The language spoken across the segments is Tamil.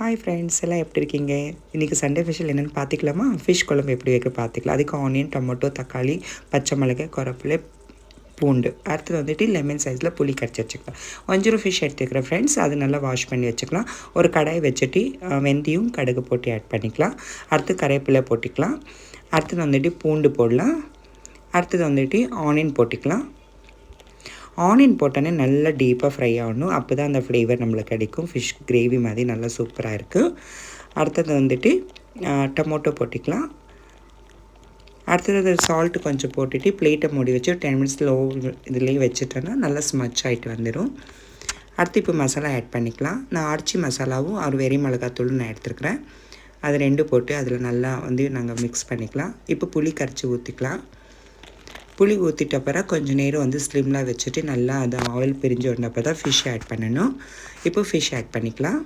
ஹாய் ஃப்ரெண்ட்ஸ், எல்லாம் எப்படி இருக்கீங்க? இன்றைக்கி சண்டே ஸ்பெஷல் என்னென்னு பார்த்துக்கலாமா? ஃபிஷ் குழம்பு எப்படி வைக்க பார்த்துக்கலாம். அதுக்கு ஆனியன், டொமேட்டோ, தக்காளி, பச்சை மிளகாய், கருவேப்பிலை, பூண்டு, அடுத்தது வந்துட்டு லெமன் சைஸில் புளி கரைச்சி வச்சுக்கலாம். வஞ்சரம் ஃபிஷ் எடுத்துக்கிறேன் ஃப்ரெண்ட்ஸ், அது நல்லா வாஷ் பண்ணி வச்சுக்கலாம். ஒரு கடாய் வச்சுட்டு வெந்தயம், கடுகு போட்டு ஆட் பண்ணிக்கலாம். அடுத்து கருவேப்பிலை போட்டுக்கலாம். அடுத்தது வந்துட்டு பூண்டு போடலாம். அடுத்தது வந்துட்டு ஆனியன் போட்டுக்கலாம். ஆனியன் போட்டோன்னே நல்லா டீப்பாக ஃப்ரை ஆகணும். அப்போ தான் அந்த ஃப்ளேவர் நம்மளுக்கு கிடைக்கும். ஃபிஷ் கிரேவி மாதிரி நல்லா சூப்பராக இருக்குது. அடுத்தது வந்துட்டு டொமேட்டோ போட்டுக்கலாம். அடுத்தது சால்ட்டு கொஞ்சம் போட்டுட்டு பிளேட்டை மூடி வச்சு 10 மினிட்ஸ் லோ இதுலேயே வச்சுட்டோன்னா நல்லா ஸ்மச் ஆகிட்டு வந்துடும். அடுத்து இப்போ மசாலா ஆட் பண்ணிக்கலாம். நான் ஆச்சி மசாலாவும் வெரி மிளகாத்தூளும் நான் எடுத்துருக்கிறேன். அது 2 போட்டு அதில் நல்லா நாங்கள் மிக்ஸ் பண்ணிக்கலாம். இப்போ புளி கரைச்சி ஊற்றிக்கலாம். புளி ஊற்றிட்ட பிறகு கொஞ்சம் நேரம் ஸ்லிம்மில் வச்சுட்டு நல்லா அது ஆயில் பிரிஞ்சு வந்தப்போ தான் ஃபிஷ் ஆட் பண்ணணும். இப்போ ஃபிஷ் ஆட் பண்ணிக்கலாம்.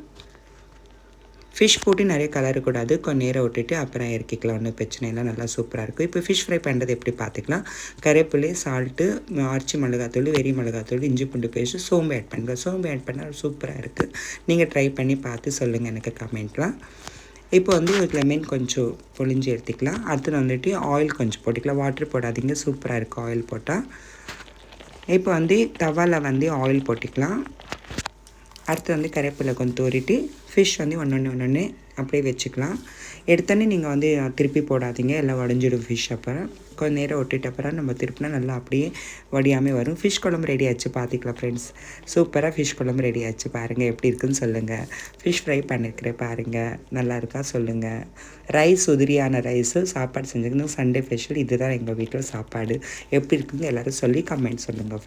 ஃபிஷ் போட்டு நிறைய கலரக்கூடாது. கொஞ்சம் நேரம் விட்டுட்டு அப்புறம் இறக்கிக்கலாம். ஒன்றும் பிரச்சனை இல்லை, நல்லா சூப்பராக இருக்கும். இப்போ ஃபிஷ் ஃப்ரை பண்ணுறது எப்படி பார்த்துக்கலாம். கருவேப்பிலை, சால்ட்டு, ஆச்சி மிளகாத்தூள், வெரி மிளகாத்தூள், இஞ்சி பூண்டு பேஸ்ட்டு, சோம்பு ஆட் பண்ணுங்கள். சோம்பு ஆட் பண்ணால் சூப்பராக இருக்குது. நீங்கள் ட்ரை பண்ணி பார்த்து சொல்லுங்கள் எனக்கு கமெண்ட்லாம். இப்போ ஒரு லெமன் கொஞ்சம் பொழிஞ்சு எடுத்துக்கலாம். அடுத்து வந்துட்டு ஆயில் கொஞ்சம் போட்டுக்கலாம். வாட்டர் போடாதீங்க, சூப்பராக இருக்குது ஆயில் போட்டால். இப்போ தவாவில் ஆயில் போட்டுக்கலாம். அடுத்து கருவேப்பிலை கொஞ்சம் தூரிட்டு ஃபிஷ் ஒன்று அப்படியே வச்சுக்கலாம். எடுத்தோன்னே நீங்கள் திருப்பி போடாதீங்க, எல்லாம் உடஞ்சிடும் ஃபிஷ். அப்புறம் கொஞ்சம் நேரம் விட்டுட்டு அப்புறம் நம்ம திருப்பினா நல்லா அப்படியே வடியாமல் வரும். ஃபிஷ் குழம்பு ரெடி ஆச்சு பார்த்துக்கலாம் ஃப்ரெண்ட்ஸ். சூப்பராக ஃபிஷ் குழம்பு ரெடி ஆச்சு. பாருங்கள் எப்படி இருக்குதுன்னு சொல்லுங்கள். ஃபிஷ் ஃப்ரை பண்ணியிருக்கிறேன் பாருங்கள், நல்லா இருக்கா சொல்லுங்கள். ரைஸ் உதிரியான ரைஸு சாப்பாடு செஞ்சுக்கணும். சண்டே ஸ்பெஷல் இதுதான் எங்கள் வீட்டில் சாப்பாடு. எப்படி இருக்குதுன்னு எல்லோரும் சொல்லி கமெண்ட் சொல்லுங்கள்.